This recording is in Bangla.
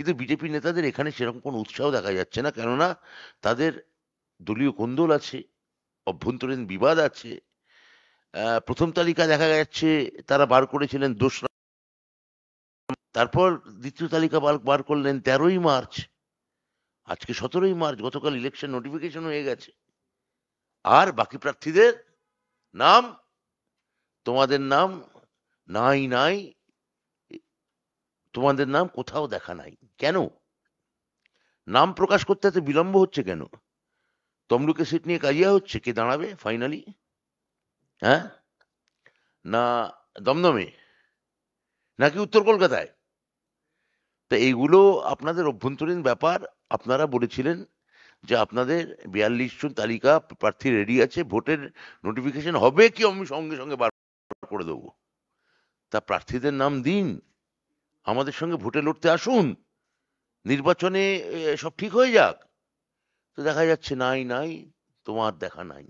কিন্তু বিজেপি নেতাদের এখানে সেরকম কোনো উৎসাহ দেখা যাচ্ছে না, কেননা তাদের দলীয় কোন্দল আছে, অভ্যন্তরীণ বিবাদ আছে। প্রথম তালিকা দেখা যাচ্ছে তারা বার করেছিলেন 2রা, তারপর দ্বিতীয় তালিকা বার করলেন 13ই মার্চ, আজকে 17ই মার্চ, গতকাল ইলেকশন নোটিফিকেশন হয়ে গেছে। আর বাকি প্রার্থীদের নাম, তোমাদের নাম নাই নাই, তোমাদের নাম কোথাও দেখা নাই। কেন নাম প্রকাশ করতে এত বিলম্ব হচ্ছে? কেন তমলুকের সিট নিয়ে কাজিয়া হচ্ছে, কে দাঁড়াবে ফাইনালি? হ্যাঁ, না দমদমে, নাকি উত্তর কলকাতায়? তা এইগুলো আপনাদের অভ্যন্তরীণ ব্যাপার। আপনারা বলেছিলেন যে আপনাদের 42 জন তালিকা প্রার্থী রেডি আছে, ভোটের নোটিফিকেশন হবে কি আমি সঙ্গে সঙ্গে বার করে দেবো। তা প্রার্থীদের নাম দিন, আমাদের সঙ্গে ভোটে লড়তে আসুন, নির্বাচনে সব ঠিক হয়ে যাক। তো দেখা যাচ্ছে নাই নাই, তোমার দেখা নাই।